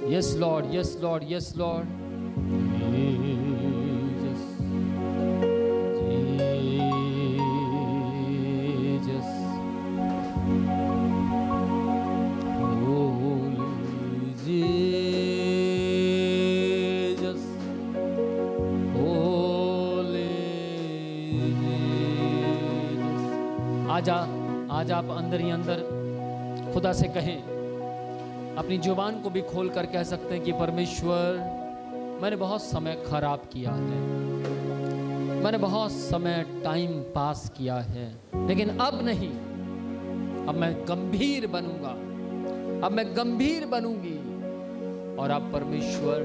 Yes, Lord. Yes, Lord. Yes, Lord. Jesus. Jesus. Holy Jesus. Holy Jesus. आज आप अंदर ही अंदर खुदा से कहें, अपनी जुबान को भी खोल कर कह सकते हैं कि परमेश्वर, मैंने बहुत समय खराब किया है, मैंने बहुत समय टाइम पास किया है, लेकिन अब नहीं, अब मैं गंभीर बनूंगा, अब मैं गंभीर बनूंगी, और अब परमेश्वर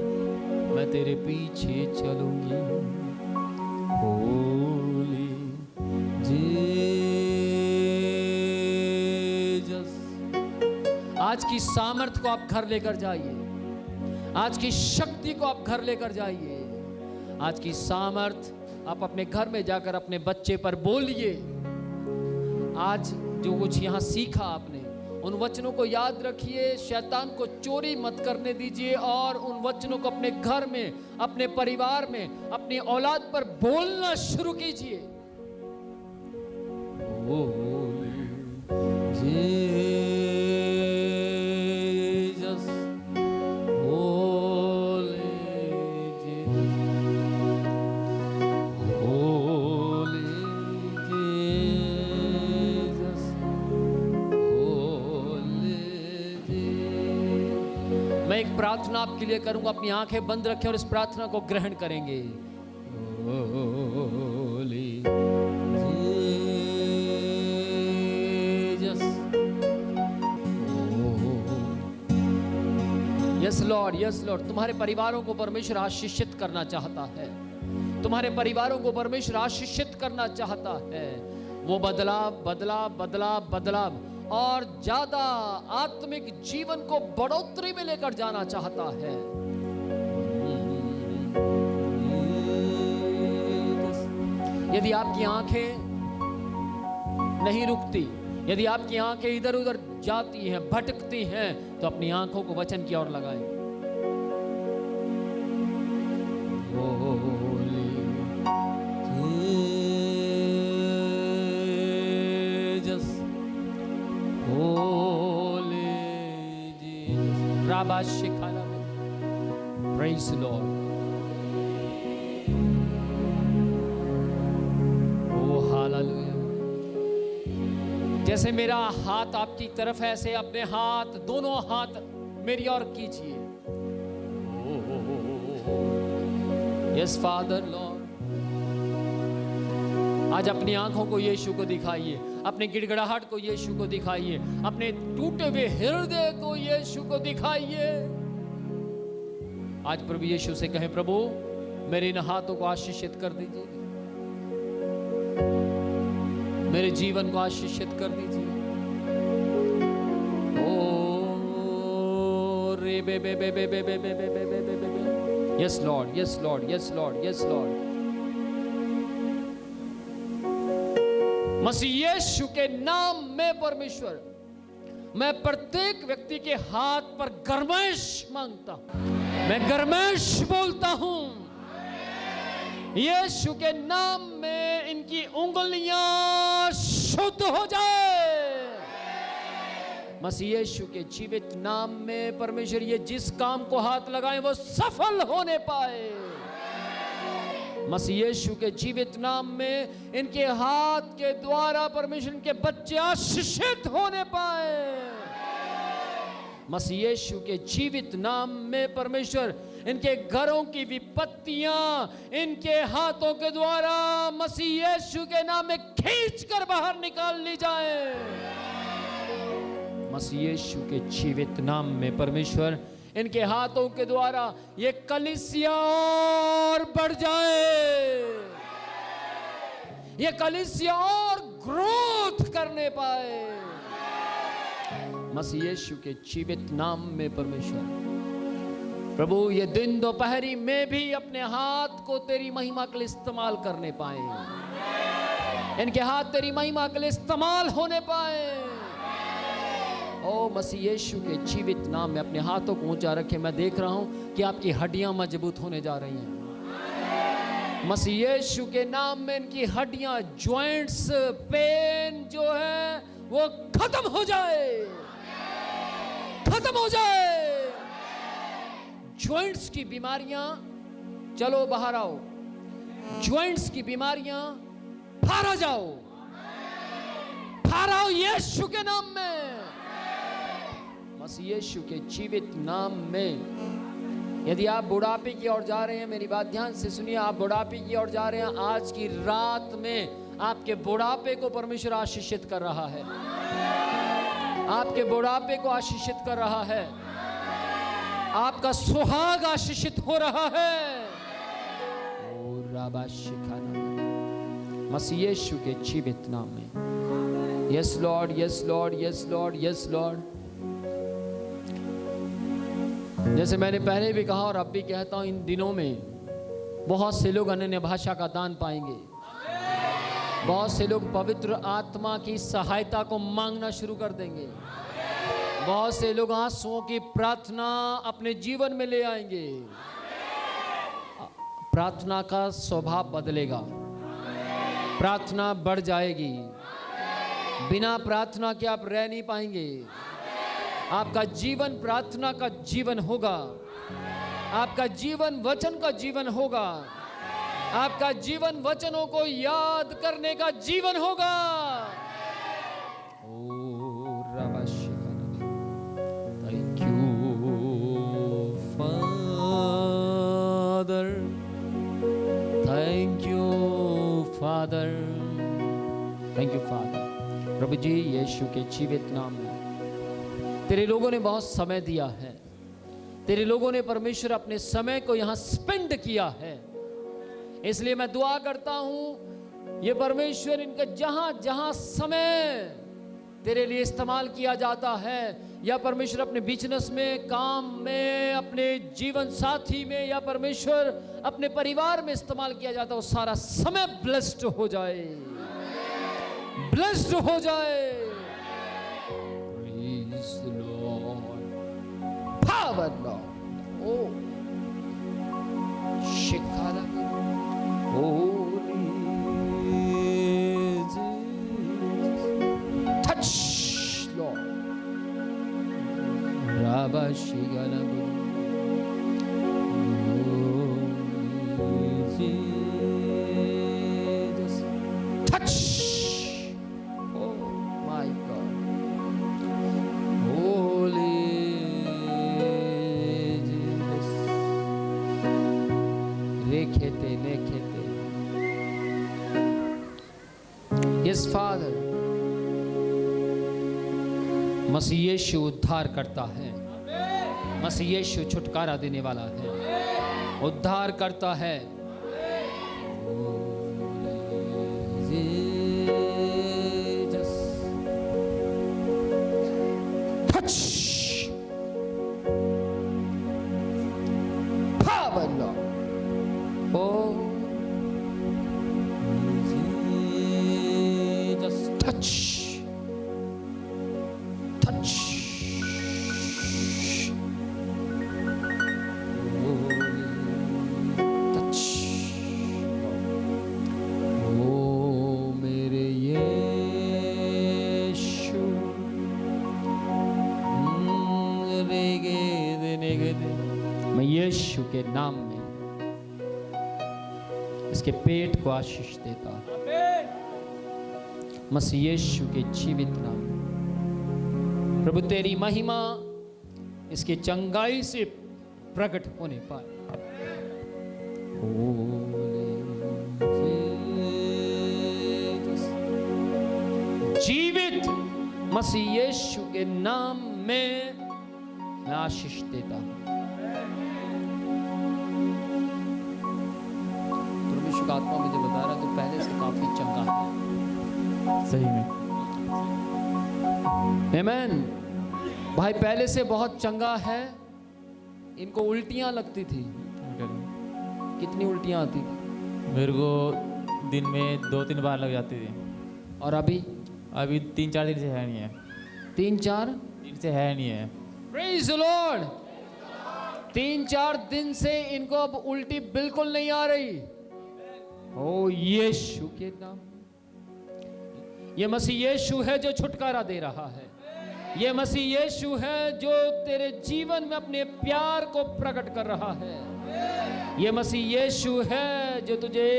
मैं तेरे पीछे चलूंगी। होली जीसस। आज की सामर्थ को आप घर लेकर जाइए, आज की शक्ति को आप घर लेकर जाइए, आज की सामर्थ आप अपने घर में जाकर अपने बच्चे पर बोलिए। आज जो कुछ यहाँ सीखा आपने, उन वचनों को याद रखिए, शैतान को चोरी मत करने दीजिए, और उन वचनों को अपने घर में, अपने परिवार में, अपनी औलाद पर बोलना शुरू कीजिए। Jesus, holy Jesus, holy Jesus, holy Jesus. मैं एक प्रार्थना आपके लिए करूंगा, अपनी आंखें बंद रखें और इस प्रार्थना को ग्रहण करेंगे। Holi yes lord, yes Lord. तुम्हारे परिवारों को परमेश्वर आशीषित करना चाहता है, तुम्हारे परिवारों को परमेश्वर आशीषित करना चाहता है। वो बदलाव बदलाव बदलाव बदलाव और ज्यादा आत्मिक जीवन को बढ़ोतरी में लेकर जाना चाहता है। यदि आपकी आंखें नहीं रुकती, यदि आपकी आंखें इधर उधर जाती हैं, भटकती हैं, तो अपनी आंखों को वचन की ओर लगाएं। Holy Jesus, holy Jesus. राबा शिखाला, praise the lord. Oh hallelujah. जैसे मेरा हाथ आपकी तरफ है, ऐसे अपने हाथ, दोनों हाथ मेरी ओर कीजिए। Yes father Lord. आज अपनी आंखों को यीशु को दिखाइए, अपनी गिड़गिड़ाहट को यीशु को दिखाइए, अपने टूटे हुए हृदय को यीशु को दिखाइए। आज प्रभु यीशु से कहें, प्रभु मेरे इन हाथों को आशीषित कर दीजिए, मेरे जीवन को आशीषित कर दीजिए। ओ रे बे बे बे बे बे बे बे बे बे बे बे। Yes lord, yes lord, yes lord, yes lord. मसीह यीशु के नाम में परमेश्वर, मैं प्रत्येक व्यक्ति के हाथ पर गर्माइश मांगता हूं, मैं गर्माइश बोलता हूं। यीशु के नाम में इनकी उंगलियां शुद्ध हो जाए। मसीह यीशु के जीवित नाम में परमेश्वर, ये जिस काम को हाथ लगाएं वो सफल होने पाए। मसीह यीशु के जीवित नाम में इनके हाथ के द्वारा परमेश्वर इनके बच्चे आशीषित होने पाए। मसीह यीशु के जीवित नाम में परमेश्वर इनके घरों की विपत्तियां इनके हाथों के द्वारा मसीह यीशु के नाम में खींचकर बाहर निकाल ली जाए। मसीह यीशु के जीवित नाम में परमेश्वर इनके हाथों के द्वारा ये कलीसिया और बढ़ जाए, ये कलीसिया और ग्रोथ करने पाए। मसीह यीशु के जीवित नाम में परमेश्वर प्रभु ये दिन दोपहरी में भी अपने हाथ को तेरी महिमा के लिए इस्तेमाल करने पाए, इनके हाथ तेरी महिमा के लिए इस्तेमाल होने पाए। ओ मसीह यीशु के जीवित नाम में अपने हाथों को ऊंचा रखे। मैं देख रहा हूं कि आपकी हड्डियां मजबूत होने जा रही हैं। मसीह यीशु के नाम में इनकी हड्डियां, जॉइंट्स, पेन जो है वो खत्म हो जाए, खत्म हो जाए। जॉइंट्स की बीमारियां चलो बाहर आओ, जॉइंट्स की बीमारियां बाहर आ जाओ, बाहर आओ यीशु के नाम में, मसीह यीशु के जीवित नाम में। यदि आप बुढ़ापे की ओर जा रहे हैं, मेरी बात ध्यान से सुनिए, आप बुढ़ापे की ओर जा रहे हैं, आज की रात में आपके बुढ़ापे को परमेश्वर आशीषित कर रहा है, आपके बुढ़ापे को आशीषित कर रहा है, आपका सुहाग आशीषित हो रहा है। ओ राबा शिखाना, मसीह यीशु के जीवित नाम में। Yes lord, yes lord, yes lord, yes Lord. जैसे मैंने पहले भी कहा और अब भी कहता हूं, इन दिनों में बहुत से लोग अनन्य भाषा का दान पाएंगे, बहुत से लोग पवित्र आत्मा की सहायता को मांगना शुरू कर देंगे, बहुत से लोग आंसुओं की प्रार्थना अपने जीवन में ले आएंगे। प्रार्थना का स्वभाव बदलेगा, प्रार्थना बढ़ जाएगी, बिना प्रार्थना के आप रह नहीं पाएंगे। आपका जीवन प्रार्थना का जीवन होगा, आपका जीवन वचन का जीवन होगा, आपका जीवन वचनों को याद करने का जीवन होगा। Oh thank you father, thank you father, thank you father. प्रभु जी यीशु के जीवित नाम में तेरे लोगों ने बहुत समय दिया है, तेरे लोगों ने परमेश्वर अपने समय को यहाँ स्पेंड किया है, इसलिए मैं दुआ करता हूँ ये परमेश्वर इनका जहाँ जहाँ समय तेरे लिए इस्तेमाल किया जाता है, या परमेश्वर अपने बिजनेस में, काम में, अपने जीवन साथी में, या परमेश्वर अपने परिवार में इस्तेमाल किया जाता है, वो सारा समय ब्लेस्ड हो जाए, ब्लेस्ड हो जाए। Power Lord, oh, Shikara, Holy Jesus, touch Lord, Rabba Shigala, Holy Jesus, touch, oh my God, Holy लेखेते। Yes Father, मसीह यीशु उद्धार करता है, मसीह यीशु छुटकारा देने वाला है, उद्धार करता है। Touch, power Lord. Oh, just touch, touch. Oh, touch. Oh, मेरे यीशु, मैं यीशु के नाम में इसके पेट को आशीष देता, मसीह यीशु के जीवित नाम में। प्रभु तेरी महिमा इसके चंगाई से प्रकट होने पाए। जीवित मसीह यीशु के नाम में मैं आशीष देता हूं। आत्मा मुझे बता रहा तो पहले से काफी चंगा है, सही में आमेन। भाई पहले से बहुत चंगा है। इनको उल्टियां लगती थी, कितनी उल्टियां आती थी? मेरे को दिन में 2-3 बार लग जाती थी। और अभी 3-4 दिन से है नहीं है। 3-4 इनसे है नहीं है। Praise the Lord. 3-4 दिन से इनको अब उल्टी बिल्कुल नहीं आ रही। ओ यीशु के नाम। ये मसीह यीशु है जो छुटकारा दे रहा है। ये मसीह यीशु है जो तेरे जीवन में अपने प्यार को प्रकट कर रहा है। ये मसीह यीशु है जो तुझे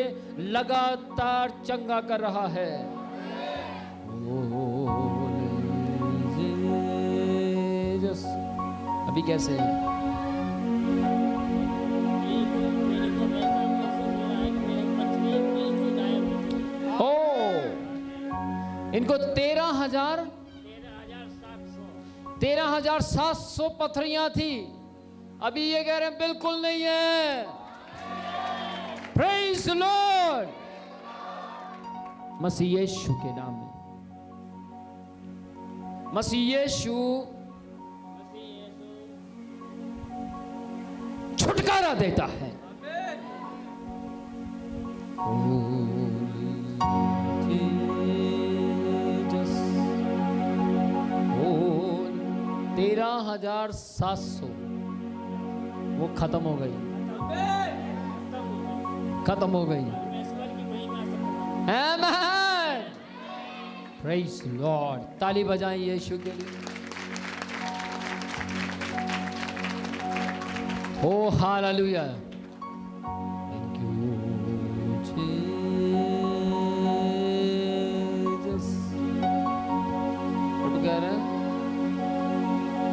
लगातार चंगा कर रहा है। अभी कैसे है? ओ इनको 13,700 पथरियां थी। अभी ये कह रहे हैं बिल्कुल नहीं है। Praise the lord. मसीह यीशु के नाम में। मसीह यीशु छुटकारा देता है। ओ 13,700 वो खत्म हो गई, खत्म हो गई। आमीन। Praise lord. ताली बजाएं यीशु के लिए। Oh hallelujah. Thank you Jesus. प्रभु कह रहे हैं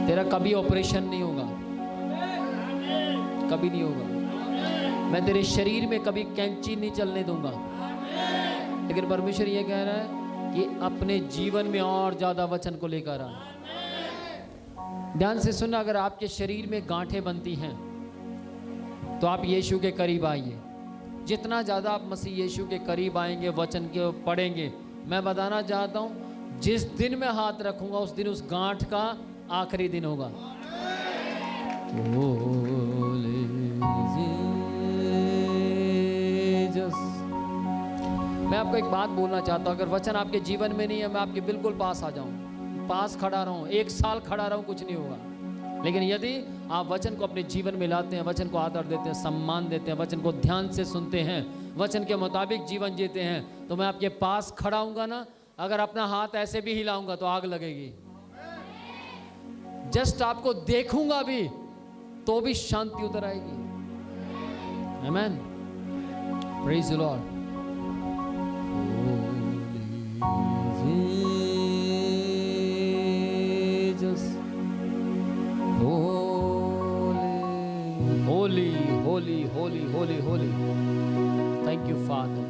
तेरा कभी ऑपरेशन नहीं होगा, कभी नहीं होगा। मैं तेरे शरीर में कभी कैंची नहीं चलने दूंगा। लेकिन परमेश्वर ये कह रहा है कि अपने जीवन में और ज्यादा वचन को लेकर आ। ध्यान से सुनना, अगर आपके शरीर में गांठें बनती हैं तो आप यीशु के करीब आइए। जितना ज़्यादा आप मसीह यीशु के करीब आएंगे, वचन के पढ़ेंगे, मैं बताना चाहता हूँ जिस दिन मैं हाथ रखूँगा उस दिन उस गांठ का आखिरी दिन होगा। मैं आपको एक बात बोलना चाहता हूँ, अगर वचन आपके जीवन में नहीं है, मैं आपके बिल्कुल पास आ जाऊँ, पास खड़ा रहूँ, 1 साल खड़ा रहूँ, कुछ नहीं होगा। लेकिन यदि आप वचन को अपने जीवन में लाते हैं, वचन को आदर देते हैं, सम्मान देते हैं, वचन को ध्यान से सुनते हैं, वचन के मुताबिक जीवन जीते हैं, तो मैं आपके पास खड़ा हूँगा ना, अगर अपना हाथ ऐसे भी हिलाऊंगा तो आग लगेगी। जस्ट आपको देखूंगा भी तो भी शांति उतर आएगी। आमीन। Praise the Lord. Holy, holy, holy, holy, holy. Thank you, Father.